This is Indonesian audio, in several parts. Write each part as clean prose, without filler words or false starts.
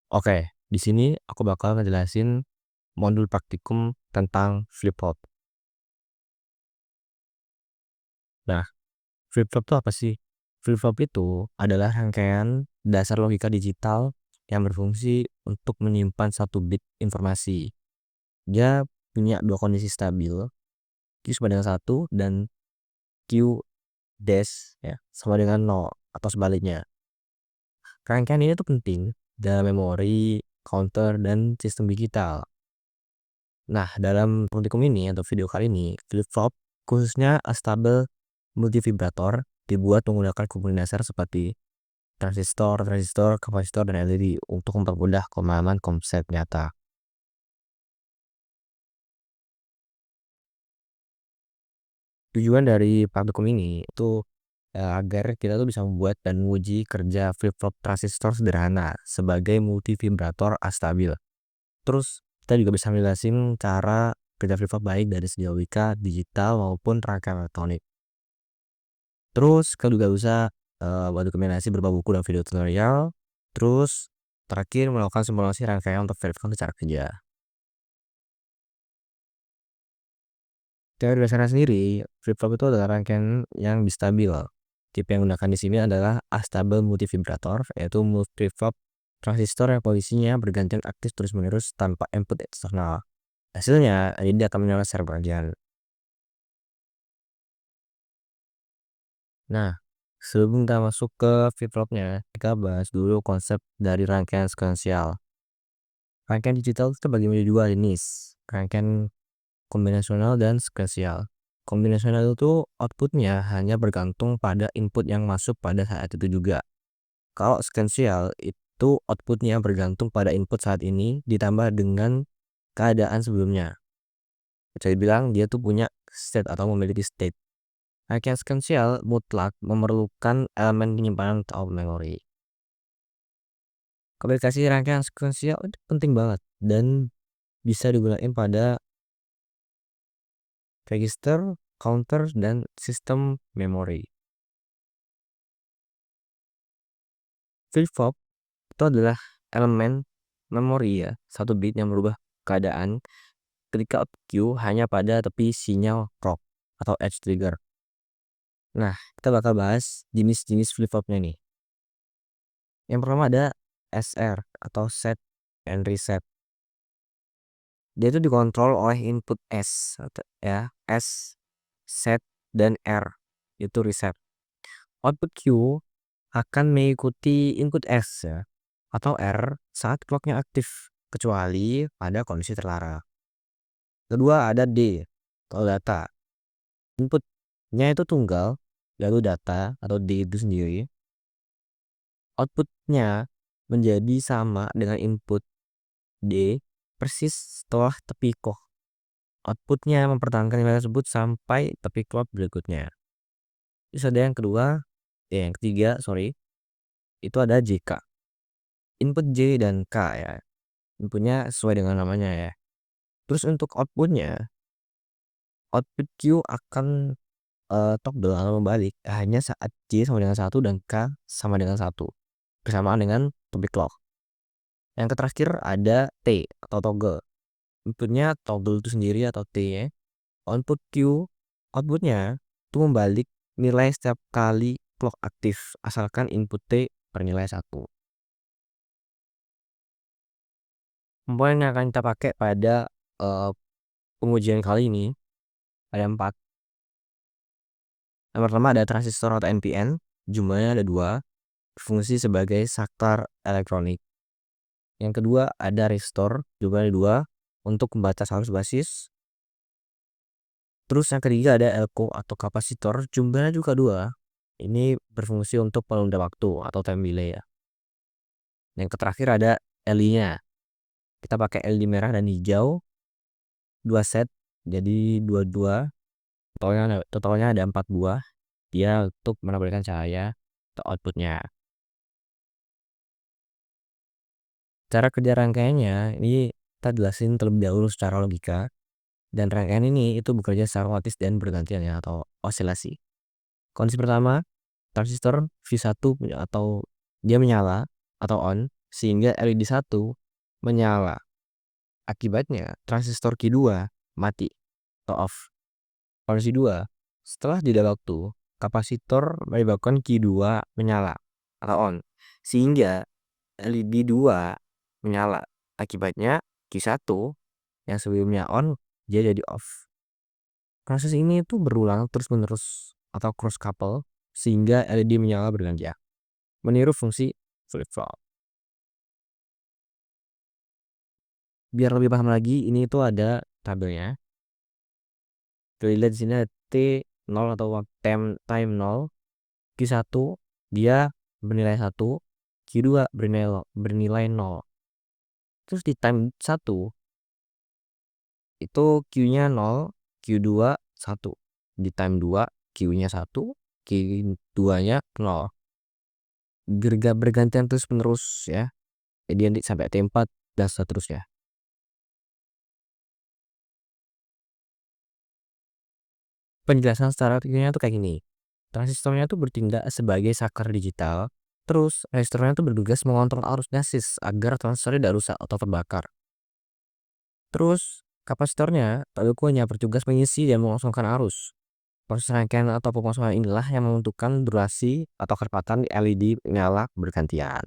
Oke, di sini aku bakal ngejelasin modul praktikum tentang flip-flop. Nah, flip-flop itu apa sih? Flip-flop itu adalah rangkaian dasar logika digital yang berfungsi untuk menyimpan satu bit informasi. Dia punya dua kondisi stabil, Q sama dengan 1 dan Q dash ya, sama dengan 0 atau sebaliknya. Rangkaian ini tuh penting dalam memori, counter, dan sistem digital. Nah, dalam praktikum ini atau video kali ini, flip-flop khususnya astable multivibrator dibuat menggunakan komponen dasar seperti transistor, kapasitor, dan LED untuk mempermudah pemahaman konsep nyata. Tujuan dari praktikum ini itu agar kita tuh bisa membuat dan menguji kerja flip-flop transistor sederhana sebagai multivibrator astabil. Terus kita juga bisa menjelaskan cara kerja flip-flop baik dari segi logika, digital maupun rangkaian elektronik. Terus kita juga bisa buat dokumentasi berupa buku dan video tutorial. Terus terakhir melakukan simulasi rangkaian untuk verifikasi cara kerja. Teori dasarnya sendiri, flip-flop itu adalah rangkaian yang stabil. Tipe yang digunakan di sini adalah astable multivibrator, yaitu multi-flip transistor yang posisinya bergantian aktif terus-menerus tanpa input eksternal. Hasilnya, ini akan menyala secara bergantian. Nah, sebelum kita masuk ke flip-flopnya, kita bahas dulu konsep dari rangkaian sekuensial. Rangkaian digital itu terbagi menjadi dua jenis, rangkaian kombinasional dan sekuensial. Kombinasional itu outputnya hanya bergantung pada input yang masuk pada saat itu juga. Kalau sekuensial itu outputnya bergantung pada input saat ini ditambah dengan keadaan sebelumnya. Bisa dibilang dia tuh punya state atau memiliki state. Rangkaian sekuensial mutlak memerlukan elemen penyimpanan atau memori. Komunikasi rangkaian sekuensial itu penting banget dan bisa digunakan pada register, counter, dan sistem memori. Flip-flop itu adalah elemen memori ya, satu bit yang berubah keadaan ketika Q hanya pada tepi sinyal clock atau edge trigger. Nah, kita bakal bahas jenis-jenis flip-flopnya nih. Yang pertama ada SR atau set and reset. Dia itu dikontrol oleh input S ya, S, set, dan R itu reset. Output Q akan mengikuti input S ya, atau R saat clocknya aktif kecuali pada kondisi terlarang. Kedua ada D atau data. Inputnya itu tunggal, lalu data atau D itu sendiri. Outputnya menjadi sama dengan input D persis setelah tepi clock. Outputnya mempertahankan nilai tersebut sampai tepi clock berikutnya. Terus ada yang kedua, yang ketiga, sorry, itu ada JK. Input J dan K ya. Inputnya sesuai dengan namanya ya. Terus untuk outputnya, output Q akan toggle atau membalik hanya saat J sama dengan 1 dan K sama dengan 1. Bersamaan dengan tepi clock. Yang terakhir ada T atau toggle. Inputnya toggle itu sendiri atau T ya. Output Q, outputnya itu membalik nilai setiap kali clock aktif asalkan input T bernilai 1. Komponen yang akan kita pakai pada pengujian kali ini ada 4. Yang pertama ada transistor atau NPN, jumlahnya ada 2, berfungsi sebagai saklar elektronik. Yang kedua ada resistor, jumlahnya 2, untuk membatas arus basis. Terus yang ketiga ada elko atau kapasitor, jumlahnya juga 2. Ini berfungsi untuk penunda waktu atau time delay ya. Yang terakhir ada LED-nya. Kita pakai LED merah dan hijau 2 set, jadi 22. Totalnya ada 4 buah. Dia untuk menampilkan cahaya atau outputnya. Cara kerja rangkaiannya ini kita jelasin terlebih dahulu secara logika. Dan rangkaian ini itu bekerja secara otomatis dan bergantian ya, atau osilasi. Kondisi pertama, transistor V1 atau dia menyala atau on sehingga LED 1 menyala. Akibatnya transistor Q2 mati atau off. Kondisi 2, setelah jeda waktu, kapasitor menyebabkan Q2 menyala atau on, sehingga LED 2 menyala. Akibatnya Q1 yang sebelumnya on dia jadi off. Proses ini tuh berulang terus-menerus atau cross couple sehingga LED menyala bergantian, meniru fungsi flip-flop. Biar lebih paham lagi, ini tuh ada tabelnya. Dilihat di sini ada T0 atau time 0. Q1 dia bernilai 1, Q2 bernilai 0. Terus di time 1 itu Q-nya 0, Q2 1. Di time 2 Q-nya 1, Q2-nya 0. Bergantian terus menerus ya. Jadi nanti sampai T4 dan seterusnya. Penjelasan secara teorinya tuh kayak gini. Transistornya tuh bertindak sebagai saklar digital. Terus resistornya tuh bertugas mengontrol arus gasis agar transistor tidak rusak atau terbakar. Terus kapasitornya lalu hanya bertugas mengisi dan mengosongkan arus. Proses rangkaian atau pengosongan inilah yang menentukan durasi atau kecepatan LED menyala bergantian.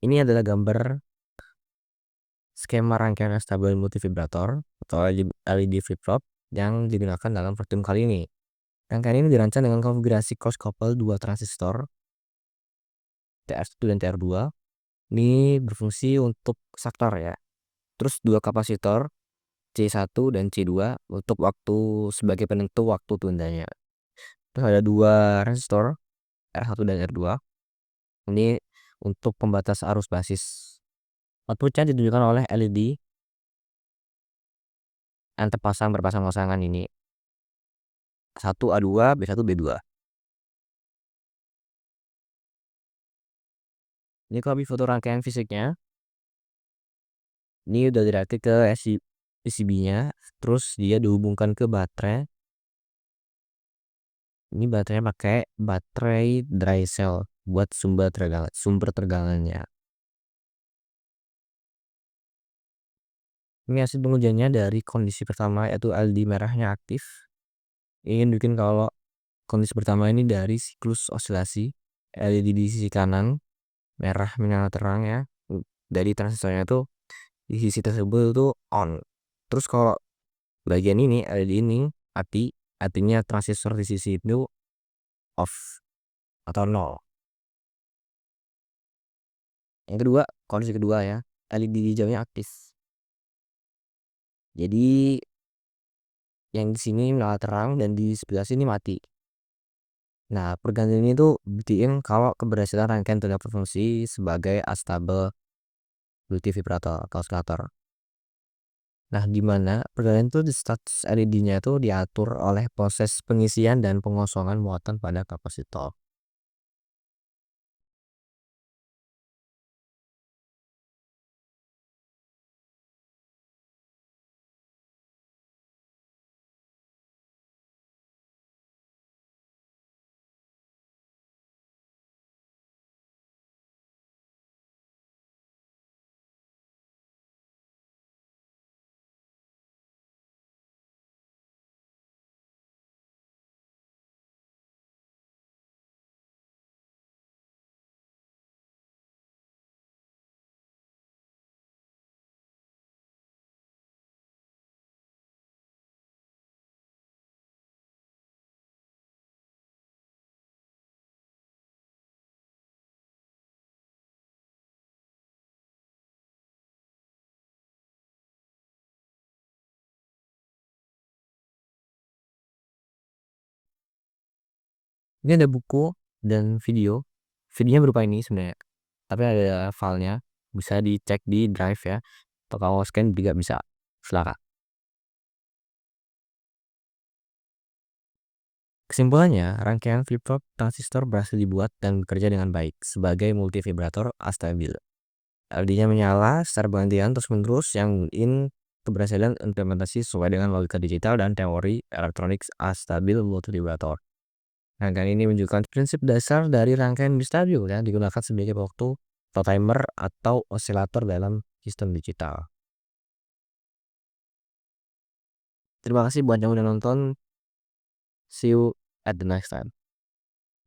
Ini adalah gambar skema rangkaian stabil multivibrator atau LED flip-flop yang digunakan dalam program kali ini. Rangkaian ini dirancang dengan konfigurasi cross couple 2 transistor TR1 dan TR2. Ini berfungsi untuk saklar ya. Terus 2 kapasitor C1 dan C2 untuk waktu sebagai penentu waktu tundanya. Terus ada 2 resistor R1 dan R2. Ini untuk pembatas arus basis. Outputnya ditunjukkan oleh LED yang terpasang berpasang-pasangan ini. 1 A2, B1 B2. Ini kalau foto rangkaian fisiknya. Ini udah dirakit ke PCB-nya, terus dia dihubungkan ke baterai. Ini baterainya pakai baterai dry cell buat sumber tegangannya. Ini hasil pengujiannya dari kondisi pertama yaitu LED merahnya aktif. Ingin bikin kalau kondisi pertama ini dari siklus osilasi, LED di sisi kanan merah menyala terang ya. Dari transistornya tuh di sisi tersebut itu on. Terus kalau bagian ini LED ini mati, artinya transistor di sisi itu off atau 0. Yang kedua, kondisi kedua ya, LED hijaunya aktif. Jadi yang di sini menyala terang dan di sebelah sini mati. Nah, pergantian ini tuh buktiin kalau keberhasilan rangkaian tidak berfungsi sebagai astable multivibrator atau oscillator. Nah, di mana pergantian itu di status LED-nya itu diatur oleh proses pengisian dan pengosongan muatan pada kapasitor. Ini ada buku dan video. Videonya berupa ini sebenarnya. Tapi ada filenya, bisa dicek di drive ya. Atau kalau scan juga bisa. Silakan. Kesimpulannya, rangkaian flip-flop transistor berhasil dibuat dan bekerja dengan baik sebagai multivibrator astabil. LED-nya menyala secara bergantian terus-menerus yang keberhasilan implementasi sesuai dengan logika digital dan teori elektronik astabil multivibrator. Rangkaian ini menunjukkan prinsip dasar dari rangkaian stabil yang digunakan sebagai waktu atau timer atau osilator dalam sistem digital. Terima kasih buat yang udah nonton. See you at the next time.